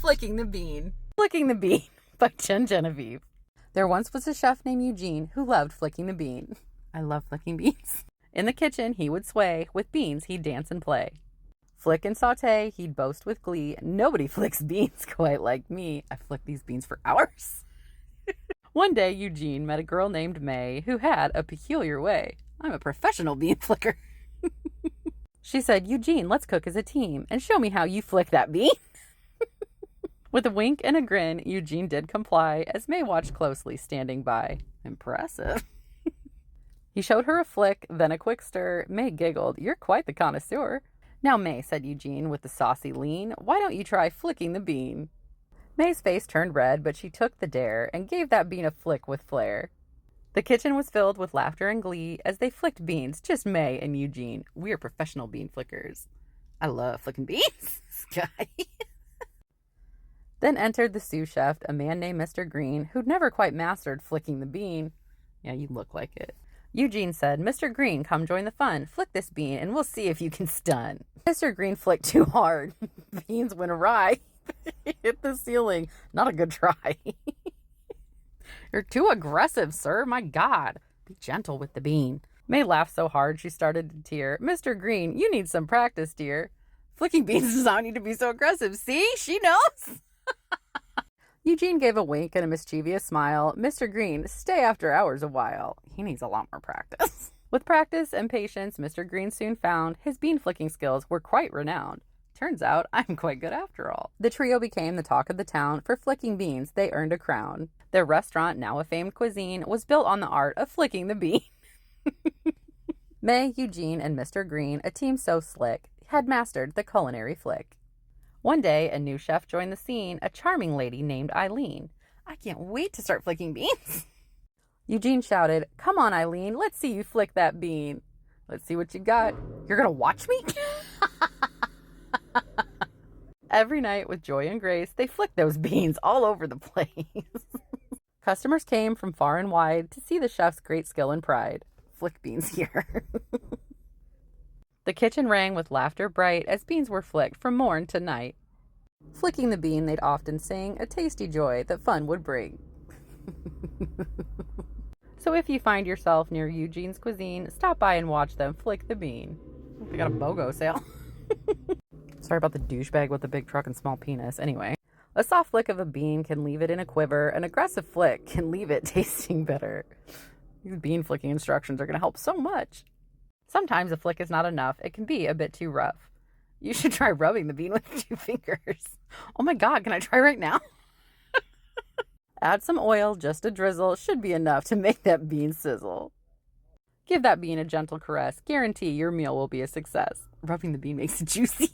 Flicking the Bean. Flicking the Bean by Jen Genevieve. There once was a chef named Eugene who loved flicking the bean. I love flicking beans. In the kitchen, he would sway. With beans, he'd dance and play. Flick and saute, he'd boast with glee. Nobody flicks beans quite like me. I flick these beans for hours. One day, Eugene met a girl named May who had a peculiar way. I'm a professional bean flicker. She said, Eugene, let's cook as a team and show me how you flick that bean. With a wink and a grin, Eugene did comply as May watched closely, standing by. Impressive. He showed her a flick, then a quick stir. May giggled. You're quite the connoisseur. Now, May, said Eugene with a saucy lean, why don't you try flicking the bean? May's face turned red, but she took the dare and gave that bean a flick with flair. The kitchen was filled with laughter and glee as they flicked beans, just May and Eugene. We're professional bean flickers. I love flicking beans, Sky. Then entered the sous chef, a man named Mr. Green, who'd never quite mastered flicking the bean. Yeah, you look like it. Eugene said, Mr. Green, come join the fun. Flick this bean, and we'll see if you can stun. Mr. Green flicked too hard. Beans went awry. Hit the ceiling. Not a good try. You're too aggressive, sir. My God. Be gentle with the bean. May laughed so hard she started to tear. Mr. Green, you need some practice, dear. Flicking beans does not need to be so aggressive. See? She knows. Eugene gave a wink and a mischievous smile. Mr. Green, stay after hours a while. He needs a lot more practice. With practice and patience, Mr. Green soon found his bean flicking skills were quite renowned. Turns out I'm quite good after all. The trio became the talk of the town. For flicking beans, they earned a crown. Their restaurant, now a famed cuisine, was built on the art of flicking the bean. May, Eugene, and Mr. Green, a team so slick, had mastered the culinary flick. One day, a new chef joined the scene, a charming lady named Eileen. I can't wait to start flicking beans. Eugene shouted, come on, Eileen, let's see you flick that bean. Let's see what you got. You're gonna watch me? Every night, with joy and grace, they flicked those beans all over the place. Customers came from far and wide to see the chef's great skill and pride. Flick beans here. The kitchen rang with laughter bright as beans were flicked from morn to night. Flicking the bean, they'd often sing, a tasty joy that fun would bring. So if you find yourself near Eugene's cuisine, stop by and watch them flick the bean. They got a BOGO sale. Sorry about the douchebag with the big truck and small penis. Anyway, a soft flick of a bean can leave it in a quiver. An aggressive flick can leave it tasting bitter. These bean flicking instructions are going to help so much. Sometimes a flick is not enough. It can be a bit too rough. You should try rubbing the bean with 2 fingers. Oh my God, can I try right now? Add some oil, just a drizzle, should be enough to make that bean sizzle. Give that bean a gentle caress. Guarantee your meal will be a success. Rubbing the bean makes it juicy.